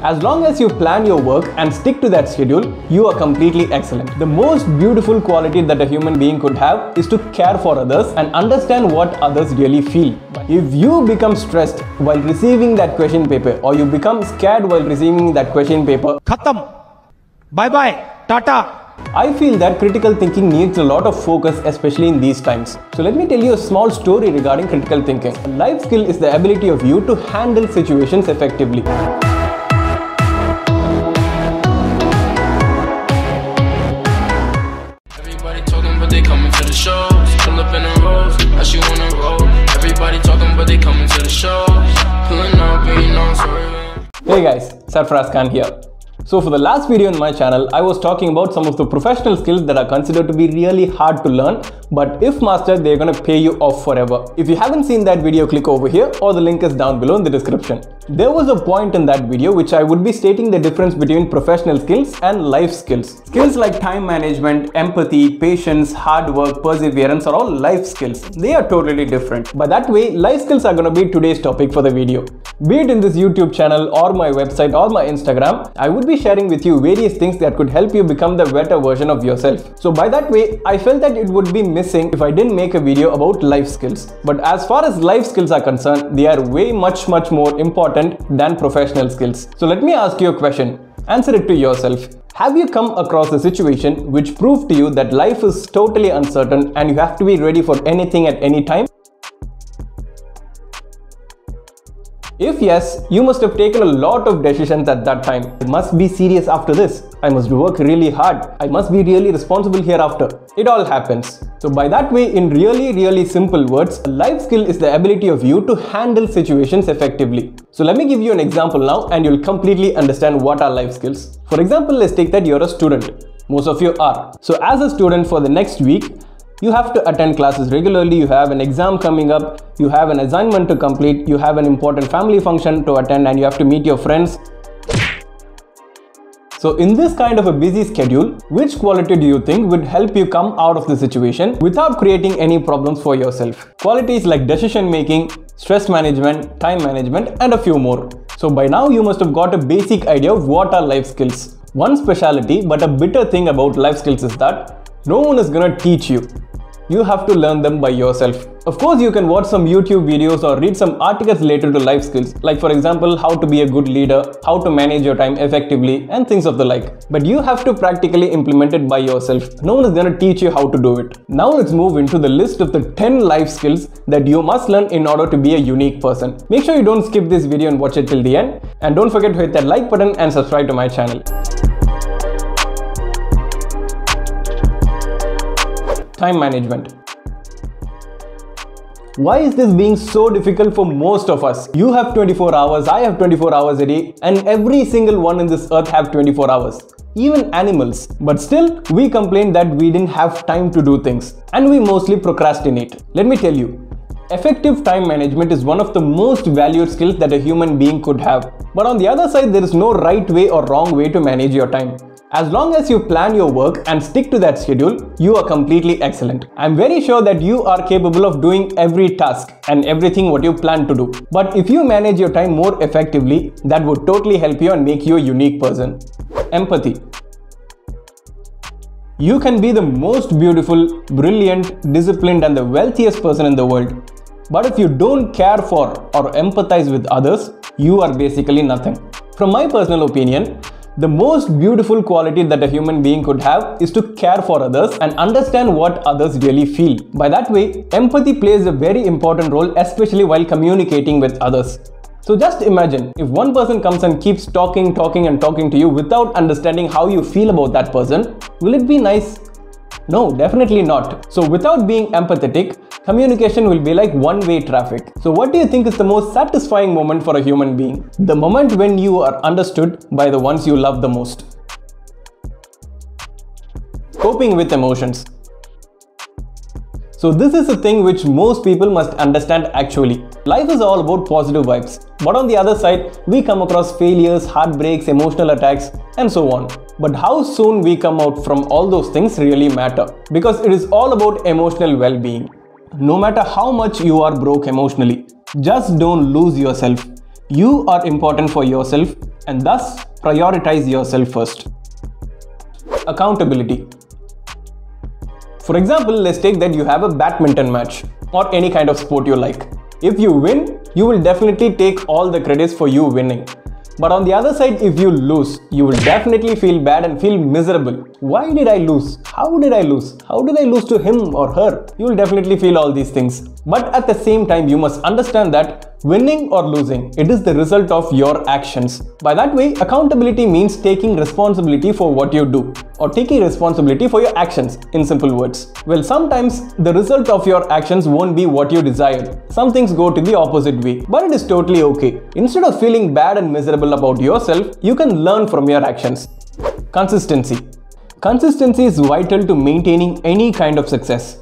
As long as you plan your work and stick to that schedule, you are completely excellent. The most beautiful quality that a human being could have is to care for others and understand what others really feel. If you become stressed while receiving that question paper, or you become scared while receiving that question paper, Khatam. Bye bye. Tata. I feel that critical thinking needs a lot of focus, especially in these times. So let me tell you a small story regarding critical thinking. A life skill is the ability of you to handle situations effectively. Everybody talking but they coming to the shows. Pull up in the rows, how she wanna roll. Everybody talking but they coming to the shows. Pulling up, being on sorry. Hey guys, Sarferaaz Khaan here. So for the last video on my channel, I was talking about some of the professional skills that are considered to be really hard to learn, but if mastered, they're gonna pay you off forever. If you haven't seen that video, click over here or the link is down below in the description. There was a point in that video which I would be stating the difference between professional skills and life skills. Skills like time management, empathy, patience, hard work, perseverance are all life skills. They are totally different. By that way, life skills are gonna be today's topic for the video. Be it in this YouTube channel or my website or my Instagram, I would be sharing with you various things that could help you become the better version of yourself. So by that way, I felt that it would be missing if I didn't make a video about life skills. But as far as life skills are concerned, they are way much more important than professional skills. So let me ask you a question. Answer it to yourself. Have you come across a situation which proved to you that life is totally uncertain and you have to be ready for anything at any time? If yes, you must have taken a lot of decisions at that time. I must be serious after this. I must work really hard. I must be really responsible hereafter. It all happens. So by that way, in really simple words, a life skill is the ability of you to handle situations effectively. So let me give you an example now and you'll completely understand what are life skills. For example, let's take that you're a student. Most of you are. So as a student for the next week, you have to attend classes regularly, you have an exam coming up, you have an assignment to complete, you have an important family function to attend, and you have to meet your friends. So in this kind of a busy schedule, which quality do you think would help you come out of the situation without creating any problems for yourself? Qualities like decision making, stress management, time management, and a few more. So by now you must have got a basic idea of what are life skills. One speciality but a bitter thing about life skills is that no one is gonna teach you. You have to learn them by yourself. Of course, you can watch some YouTube videos or read some articles related to life skills, like for example, how to be a good leader, how to manage your time effectively, and things of the like. But you have to practically implement it by yourself. No one is gonna teach you how to do it. Now let's move into the list of the 10 life skills that you must learn in order to be a unique person. Make sure you don't skip this video and watch it till the end. And don't forget to hit that like button and subscribe to my channel. Time management. Why is this being so difficult for most of us? You have 24 hours, I have 24 hours a day, and every single one in this earth have 24 hours. Even animals. But still, we complain that we didn't have time to do things. And we mostly procrastinate. Let me tell you, effective time management is one of the most valued skills that a human being could have. But on the other side, there is no right way or wrong way to manage your time. As long as you plan your work and stick to that schedule, you are completely excellent. I'm very sure that you are capable of doing every task and everything what you plan to do. But if you manage your time more effectively, that would totally help you and make you a unique person. Empathy. You can be the most beautiful, brilliant, disciplined, and the wealthiest person in the world. But if you don't care for or empathize with others, you are basically nothing. From my personal opinion, the most beautiful quality that a human being could have is to care for others and understand what others really feel. By that way, empathy plays a very important role, especially while communicating with others. So just imagine, if one person comes and keeps talking to you without understanding how you feel about that person, will it be nice? No, definitely not. So without being empathetic, communication will be like one-way traffic. So what do you think is the most satisfying moment for a human being? The moment when you are understood by the ones you love the most. Coping with emotions. So this is a thing which most people must understand actually. Life is all about positive vibes. But on the other side, we come across failures, heartbreaks, emotional attacks, and so on. But how soon we come out from all those things really matter. Because it is all about emotional well-being. No matter how much you are broke emotionally, just don't lose yourself. You are important for yourself and thus prioritize yourself first. Accountability. For example, let's take that you have a badminton match or any kind of sport you like. If you win, you will definitely take all the credits for you winning. But on the other side, if you lose, you will definitely feel bad and feel miserable. Why did I lose? How did I lose? How did I lose to him or her? You will definitely feel all these things. But at the same time, you must understand that winning or losing, it is the result of your actions. By that way, accountability means taking responsibility for what you do, or taking responsibility for your actions, in simple words. Well, sometimes the result of your actions won't be what you desired. Some things go to the opposite way, but it is totally okay. Instead of feeling bad and miserable about yourself, you can learn from your actions. Consistency. Consistency is vital to maintaining any kind of success.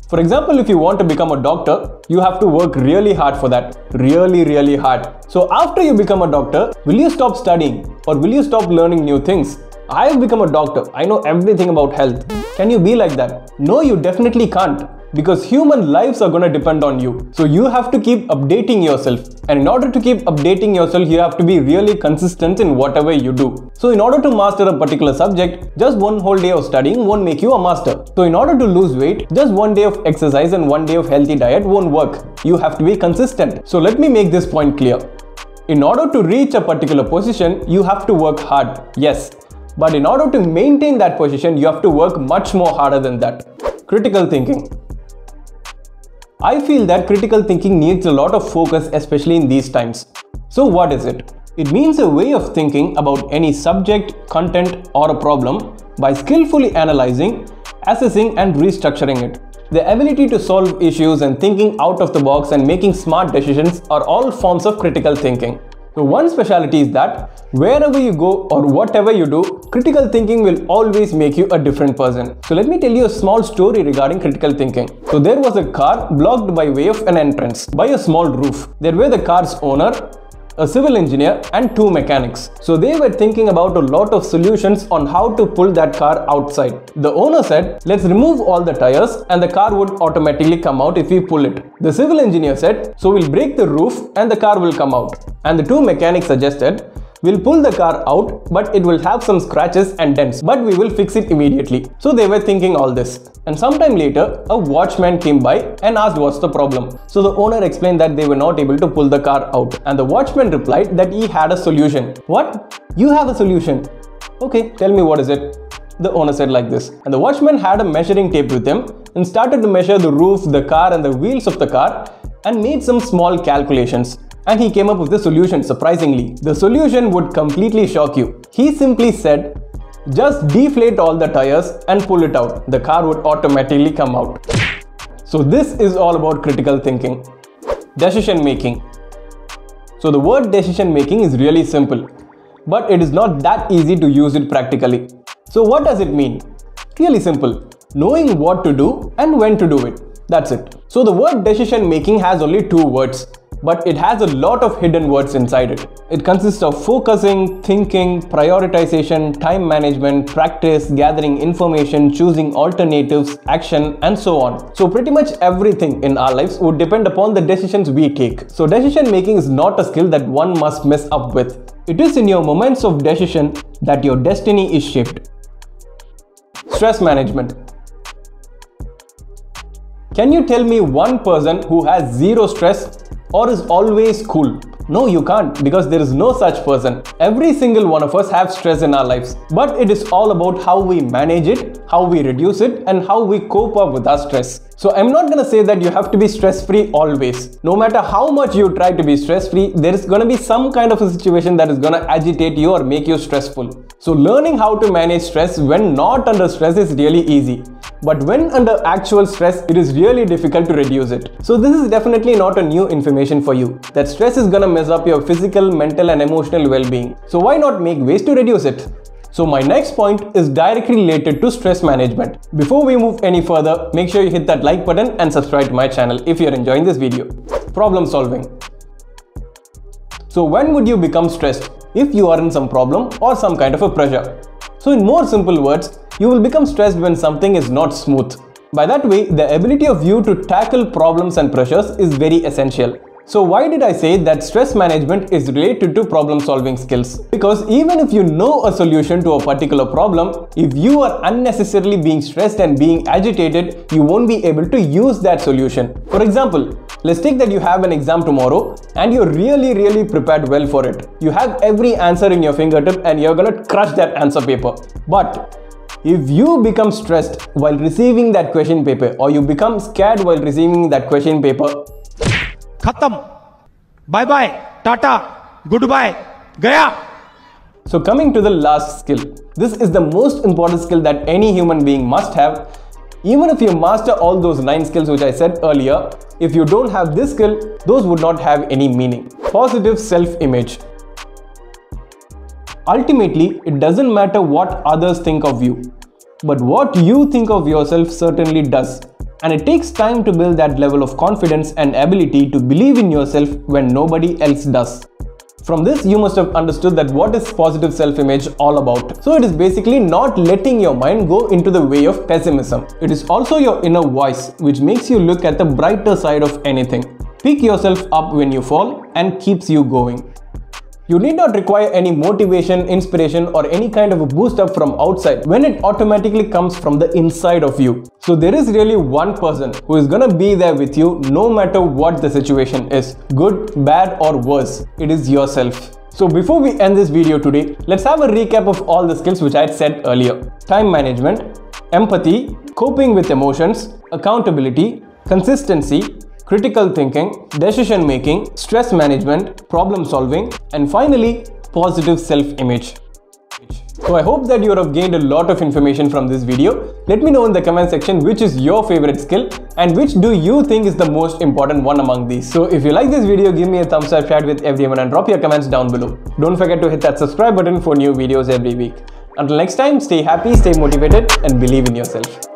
For example, if you want to become a doctor, you have to work really hard for that. Really hard. So after you become a doctor, will you stop studying or will you stop learning new things? I have become a doctor. I know everything about health. Can you be like that? No, you definitely can't, because human lives are going to depend on you. So you have to keep updating yourself. And in order to keep updating yourself, you have to be really consistent in whatever you do. So in order to master a particular subject, just one whole day of studying won't make you a master. So in order to lose weight, just one day of exercise and one day of healthy diet won't work. You have to be consistent. So let me make this point clear. In order to reach a particular position, you have to work hard. Yes. But in order to maintain that position, you have to work much more harder than that. Critical thinking. I feel that critical thinking needs a lot of focus, especially in these times. So what is it? It means a way of thinking about any subject, content, or a problem by skillfully analyzing, assessing, and restructuring it. The ability to solve issues and thinking out of the box and making smart decisions are all forms of critical thinking. So one specialty is that wherever you go or whatever you do, critical thinking will always make you a different person. So let me tell you a small story regarding critical thinking. So there was a car blocked by way of an entrance by a small roof. There were the car's owner, a civil engineer, and 2 mechanics. So they were thinking about a lot of solutions on how to pull that car outside. The owner said, let's remove all the tires and the car would automatically come out if we pull it. The civil engineer said, so we'll break the roof and the car will come out. And the 2 mechanics suggested, we'll pull the car out, but it will have some scratches and dents, but we will fix it immediately. So they were thinking all this. And sometime later, a watchman came by and asked what's the problem. So the owner explained that they were not able to pull the car out. And the watchman replied that he had a solution. What? You have a solution? Okay, tell me what is it? The owner said like this. And the watchman had a measuring tape with him and started to measure the roof, the car, and the wheels of the car and made some small calculations. And he came up with the solution, surprisingly. The solution would completely shock you. He simply said, just deflate all the tires and pull it out. The car would automatically come out. So this is all about critical thinking. Decision making. So the word decision making is really simple, but it is not that easy to use it practically. So what does it mean? Really simple. Knowing what to do and when to do it. That's it. So the word decision making has only 2 words. But it has a lot of hidden words inside it. It consists of focusing, thinking, prioritization, time management, practice, gathering information, choosing alternatives, action, and so on. So pretty much everything in our lives would depend upon the decisions we take. So decision making is not a skill that one must mess up with. It is in your moments of decision that your destiny is shaped. Stress management. Can you tell me one person who has zero stress or is always cool? No, you can't, because there is no such person. Every single one of us have stress in our lives, but it is all about how we manage it, how we reduce it, and how we cope up with our stress. So I'm not gonna say that you have to be stress-free always. No matter how much you try to be stress-free, there is gonna be some kind of a situation that is gonna agitate you or make you stressful. So learning how to manage stress when not under stress is really easy. But when under actual stress, it is really difficult to reduce it. So this is definitely not a new information for you, that stress is gonna mess up your physical, mental, and emotional well-being. So why not make ways to reduce it? So my next point is directly related to stress management. Before we move any further, make sure you hit that like button and subscribe to my channel if you're enjoying this video. Problem solving. So when would you become stressed? If you are in some problem or some kind of a pressure. So in more simple words, you will become stressed when something is not smooth. By that way, the ability of you to tackle problems and pressures is very essential. So why did I say that stress management is related to problem solving skills? Because even if you know a solution to a particular problem, if you are unnecessarily being stressed and being agitated, you won't be able to use that solution. For example, let's take that you have an exam tomorrow and you're really prepared well for it. You have every answer in your fingertip and you're gonna crush that answer paper. But if you become stressed while receiving that question paper, or you become scared while receiving that question paper, खत्म, bye bye, tata, goodbye, गया. So coming to the last skill, this is the most important skill that any human being must have. Even if you master all those 9 skills which I said earlier, if you don't have this skill, those would not have any meaning. Positive self-image. Ultimately, it doesn't matter what others think of you, but what you think of yourself certainly does. And it takes time to build that level of confidence and ability to believe in yourself when nobody else does. From this, you must have understood that what is positive self-image all about. So it is basically not letting your mind go into the way of pessimism. It is also your inner voice, which makes you look at the brighter side of anything. Pick yourself up when you fall and keeps you going. You need not require any motivation, inspiration, or any kind of a boost up from outside when it automatically comes from the inside of you. So there is really one person who is gonna be there with you no matter what the situation is, good, bad, or worse. It is yourself. So before we end this video today, let's have a recap of all the skills which I had said earlier. Time management, empathy, coping with emotions, accountability, consistency, critical thinking, decision making, stress management, problem solving, and finally, positive self-image. So I hope that you would have gained a lot of information from this video. Let me know in the comment section which is your favorite skill and which do you think is the most important one among these. So if you like this video, give me a thumbs up, share it with everyone, and drop your comments down below. Don't forget to hit that subscribe button for new videos every week. Until next time, stay happy, stay motivated, and believe in yourself.